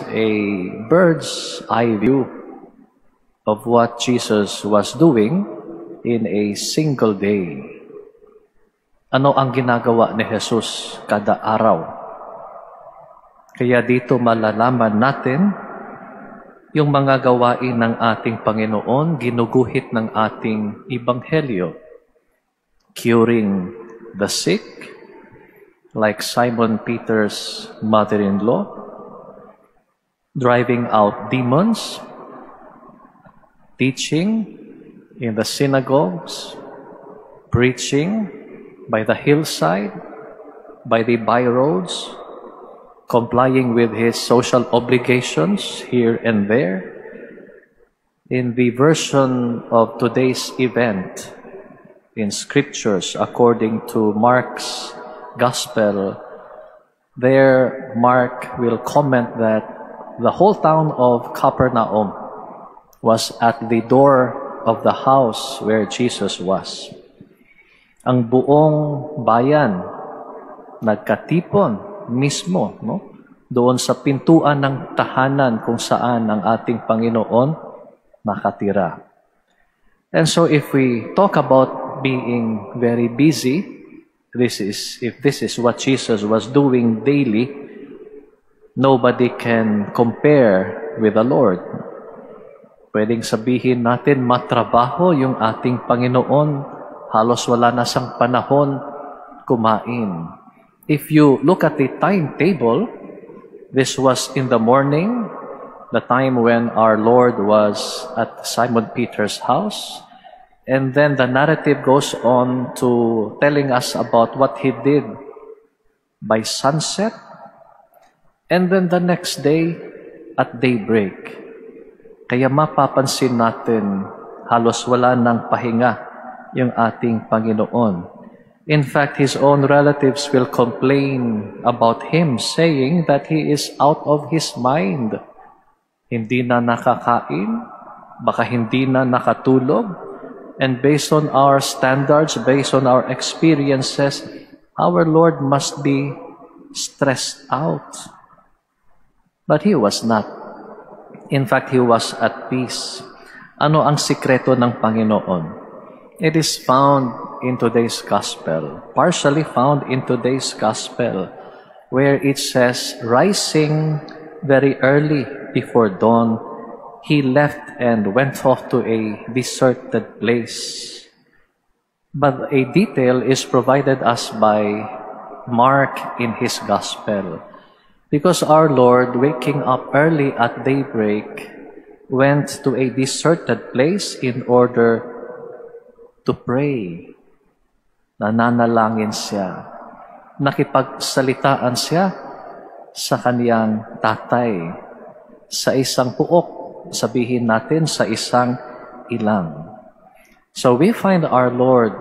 a bird's eye view of what Jesus was doing in a single day. Ano ang ginagawa ni Jesus kada araw? Kaya dito malalaman natin yung mga gawain ng ating Panginoon, ginuguhit ng ating Ebanghelyo. Curing the sick, like Simon Peter's mother-in-law, driving out demons, teaching in the synagogues, preaching by the hillside, by the byroads, complying with his social obligations here and there. In the version of today's event in scriptures, according to Mark's Gospel, there Mark will comment that the whole town of Capernaum was at the door of the house where Jesus was. Ang buong bayan nagkatipon mismo, doon sa pintuan ng tahanan kung saan ang ating Panginoon nakatira. And so if we talk about being very busy, if this is what Jesus was doing daily, nobody can compare with the Lord. Pwedeng sabihin natin matrabaho yung ating Panginoon, halos wala na sang panahon kumain. If you look at the timetable, this was in the morning, the time when our Lord was at Simon Peter's house. And then the narrative goes on to telling us about what he did by sunset. And then the next day at daybreak. Kaya mapapansin natin, halos wala ng pahinga yung ating Panginoon. In fact, his own relatives will complain about him, saying that he is out of his mind. Hindi na nakakain, baka hindi na nakatulog. And based on our standards, based on our experiences, our Lord must be stressed out. But he was not. In fact, he was at peace. Ano ang sikreto ng Panginoon? It is found in today's gospel, partially found in today's gospel, where it says, rising very early before dawn, he left and went off to a deserted place. But a detail is provided us by Mark in his gospel. Because our Lord, waking up early at daybreak, went to a deserted place in order to pray. Nananalangin siya. Nakipagsalitaan siya sa kaniyang tatay. Sa isang puok, sabihin natin sa isang ilang. So we find our Lord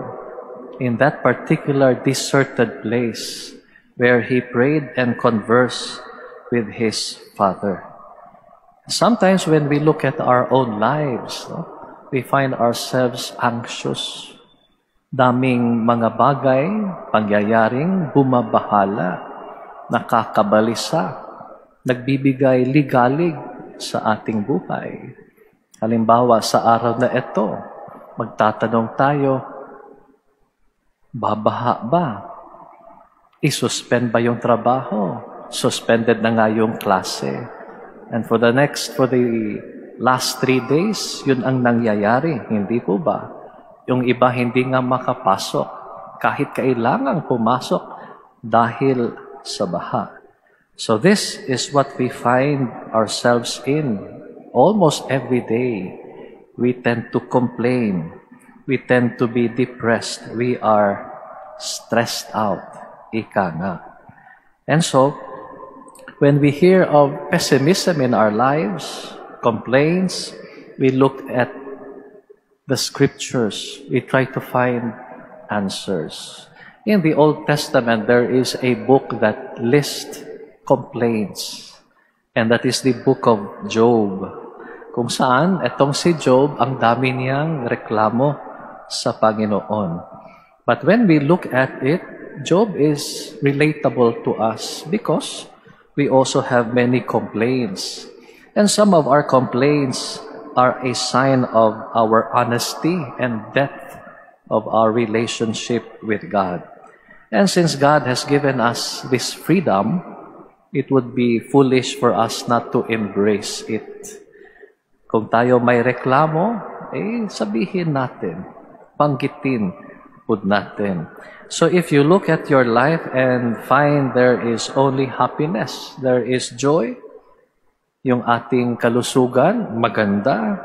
in that particular deserted place where he prayed and conversed with his Father. Sometimes when we look at our own lives, we find ourselves anxious. Daming mga bagay, pangyayaring bumabahala, nakakabalisa, nagbibigay ligalig sa ating buhay. Halimbawa, sa araw na ito, magtatanong tayo, babaha ba? I-suspend ba yung trabaho? Suspended na nga yung klase. And for the last 3 days, yun ang nangyayari. Hindi po ba? Yung iba hindi nga makapasok. Kahit kailangang pumasok dahil sa baha. So this is what we find ourselves in almost every day. We tend to complain. We tend to be depressed. We are stressed out. Ika nga. And so, when we hear of pessimism in our lives, complaints, we look at the scriptures. We try to find answers. In the Old Testament, there is a book that lists complaints. And that is the book of Job. Kung saan, etong si Job, ang dami niyang reklamo sa Panginoon. But when we look at it, Job is relatable to us because We also have many complaints. And some of our complaints are a sign of our honesty and depth of our relationship with God. And since God has given us this freedom, it would be foolish for us not to embrace it. Kung tayo may reklamo, sabihin natin, banggitin po natin. So if you look at your life and find there is only happiness, there is joy, yung ating kalusugan, maganda,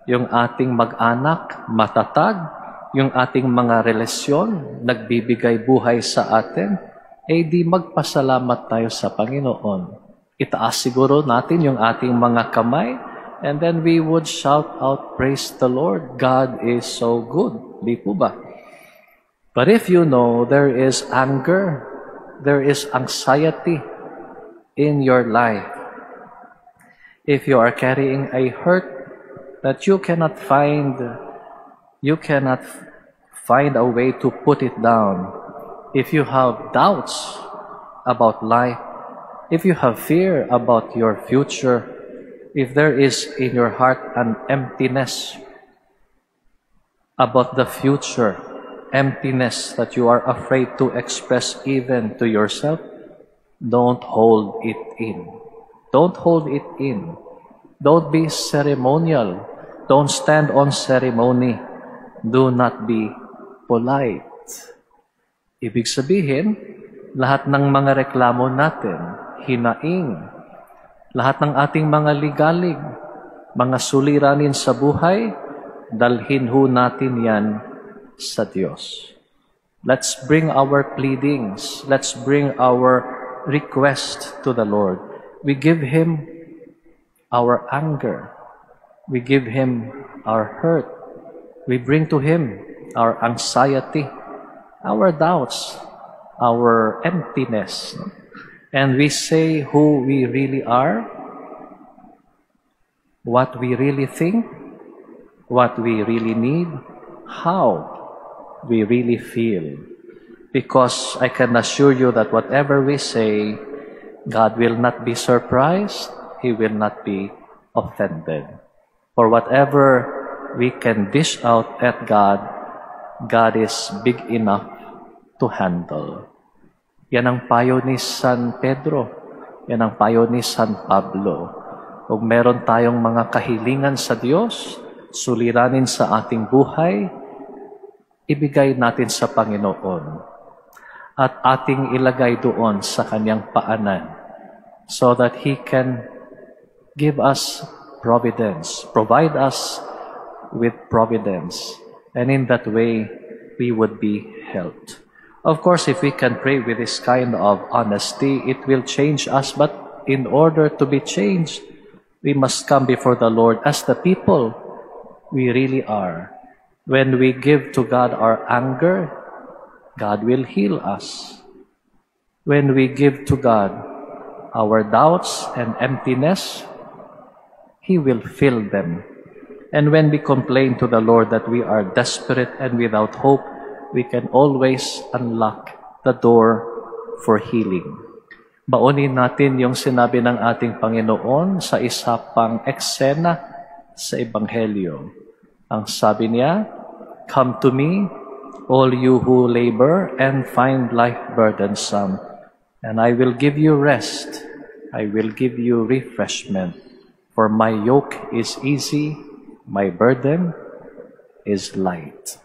yung ating mag-anak, matatag, yung ating mga relasyon, nagbibigay buhay sa atin, di magpasalamat tayo sa Panginoon. Itaas siguro natin yung ating mga kamay, and then we would shout out, praise the Lord, God is so good. Di po ba? But if you know there is anger, there is anxiety in your life, if you are carrying a hurt that you cannot find a way to put it down, if you have doubts about life, if you have fear about your future, if there is in your heart an emptiness about the future, emptiness that you are afraid to express even to yourself, don't hold it in. Don't hold it in. Don't be ceremonial. Don't stand on ceremony. Do not be polite. Ibig sabihin, lahat ng mga reklamo natin, hinaing, lahat ng ating mga ligalig, mga suliranin sa buhay, dalhin ho natin yan sa Diyos. Let's bring our pleadings. Let's bring our request to the Lord. We give Him our anger. We give Him our hurt. We bring to Him our anxiety, our doubts, our emptiness. And we say who we really are, what we really think, what we really need, how we really feel. Because I can assure you that whatever we say, God will not be surprised. He will not be offended. For whatever we can dish out at God, God is big enough to handle. Yan ang payo ni San Pedro. Yan ang payo ni San Pablo. Kung meron tayong mga kahilingan sa Diyos, suliranin sa ating buhay, ibigay natin sa Panginoon. At ating ilagay doon sa Kanyang paanan so that He can give us providence, provide us with providence, and in that way, we would be helped. Of course, if we can pray with this kind of honesty, it will change us, but in order to be changed, we must come before the Lord as the people we really are. When we give to God our anger, God will heal us. When we give to God our doubts and emptiness, He will fill them. And when we complain to the Lord that we are desperate and without hope, we can always unlock the door for healing. Baunin natin yung sinabi ng ating Panginoon sa isa pang eksena sa Ebanghelyo. Ang sabi niya, "Come to me, all you who labor and find life burdensome, and I will give you rest. I will give you refreshment. For my yoke is easy, my burden is light."